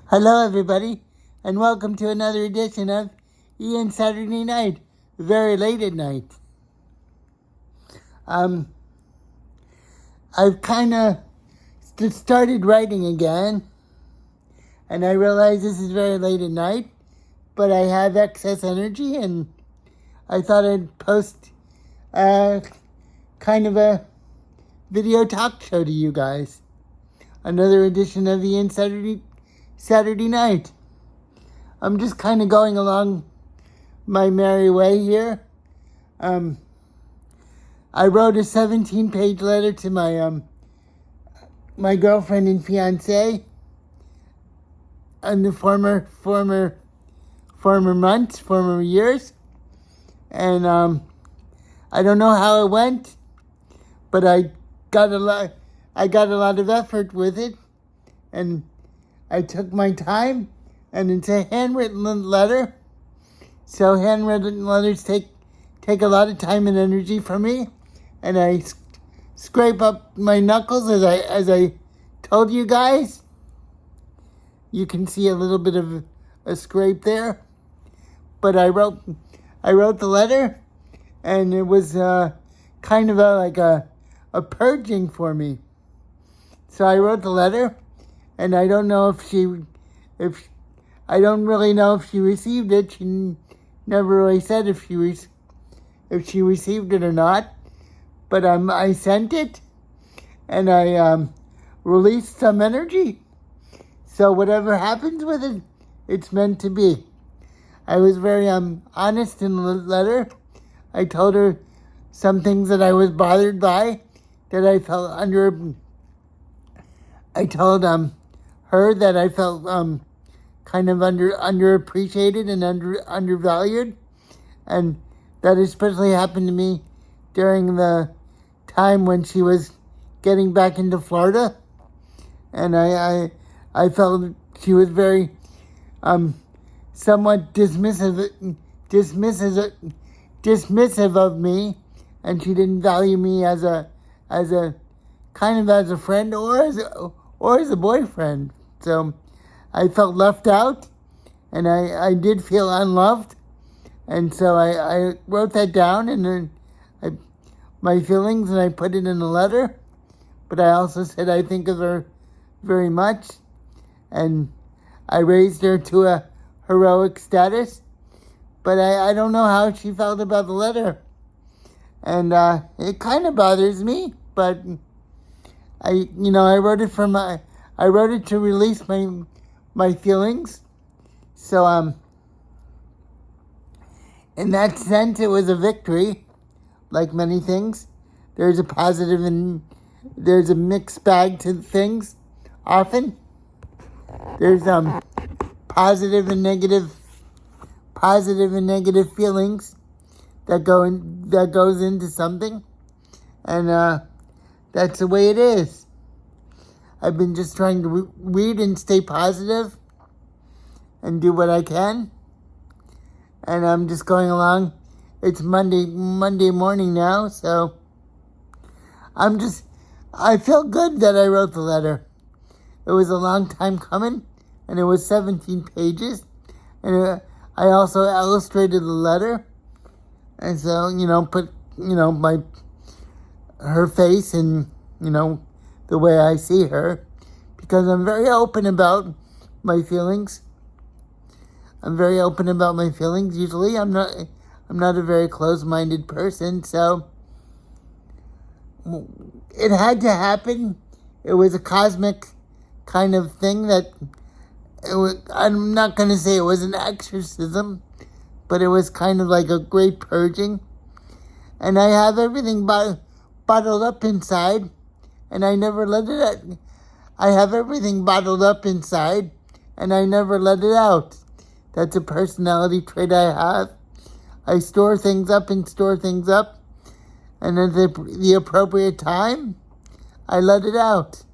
Hello, everybody, and welcome to another edition of Ian Saturday Night, very late at night. I've kind of started writing again, and I realize this is very late at night, but I have excess energy, and I thought I'd post kind of a video talk show to you guys. Another edition of Ian Saturday Night. I'm just kind of going along my merry way here. I wrote a 17-page letter to my girlfriend and fiance in the former years, and I don't know how it went, but I got a lot of effort with it, and I took my time, and it's a handwritten letter. So handwritten letters take a lot of time and energy from me, and I scrape up my knuckles as I told you guys. You can see a little bit of a scrape there, but I wrote the letter, and it was kind of a purging for me. So I wrote the letter. And I don't know I don't really know if she received it. She never really said if she received it or not. But I sent it, and I released some energy. So whatever happens with it, it's meant to be. I was very honest in the letter. I told her some things that I was bothered by, that I felt I told her that I felt kind of underappreciated and undervalued, and that especially happened to me during the time when she was getting back into Florida, and I felt she was very somewhat dismissive of me, and she didn't value me as a kind of as a friend or as a boyfriend. So I felt left out, and I did feel unloved, and so I wrote that down, and then my feelings, and I put it in a letter. But I also said I think of her very much, and I raised her to a heroic status. But I don't know how she felt about the letter, and it kind of bothers me. But I wrote it to release my feelings. So in that sense, it was a victory. Like many things, there's a positive and there's a mixed bag to things. Often there's positive and negative feelings that goes into something, and that's the way it is. I've been just trying to read and stay positive and do what I can. And I'm just going along. It's Monday morning now, so I feel good that I wrote the letter. It was a long time coming, and it was 17 pages. And I also illustrated the letter. And so, put, her face and, the way I see her, because I'm very open about my feelings. Usually, I'm not a very close-minded person, so it had to happen. It was a cosmic kind of thing I'm not going to say it was an exorcism, but it was kind of like a great purging. And I have everything bottled up inside, and I never let it out. I have everything bottled up inside, and I never let it out. That's a personality trait I have. I store things up, and at the appropriate time, I let it out.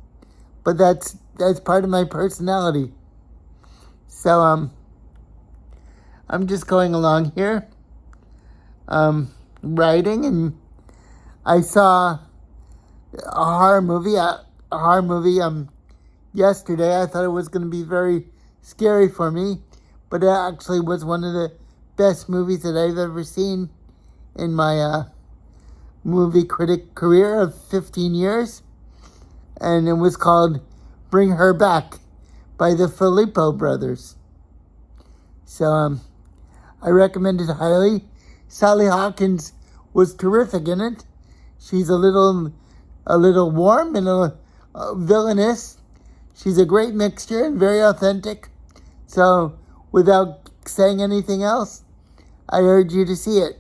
But that's part of my personality. So I'm just going along here, writing, and I saw a horror movie yesterday. I thought it was going to be very scary for me, but it actually was one of the best movies that I've ever seen in my movie critic career of 15 years. And it was called Bring Her Back by the Filippo brothers. So I recommend it highly. Sally Hawkins was terrific in it. She's a little warm and a villainous. She's a great mixture and very authentic. So without saying anything else, I urge you to see it.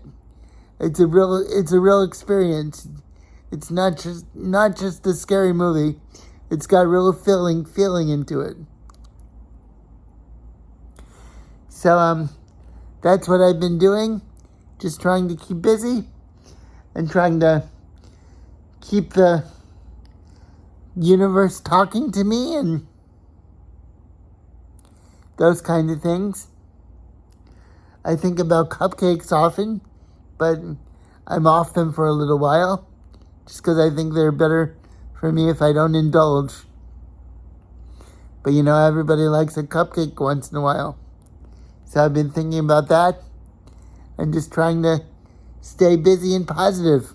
It's a real experience. It's not just a scary movie. It's got real feeling into it. So that's what I've been doing. Just trying to keep busy and trying to keep the universe talking to me and those kind of things. I think about cupcakes often, but I'm off them for a little while just because I think they're better for me if I don't indulge. But you know, everybody likes a cupcake once in a while. So I've been thinking about that and just trying to stay busy and positive.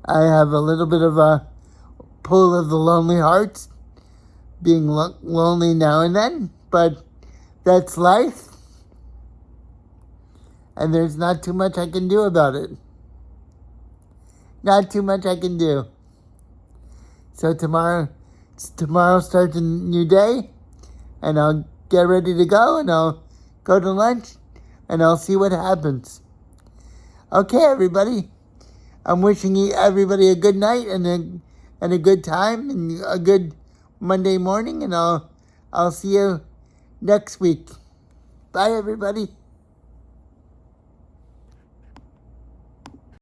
I have a little bit of a pull of the lonely hearts, being lonely now and then, but that's life. And there's not too much I can do about it. Not too much I can do. So tomorrow starts a new day, and I'll get ready to go, and I'll go to lunch, and I'll see what happens. Okay, everybody. I'm wishing everybody a good night and a good time and a good Monday morning, and I'll see you next week. Bye, everybody.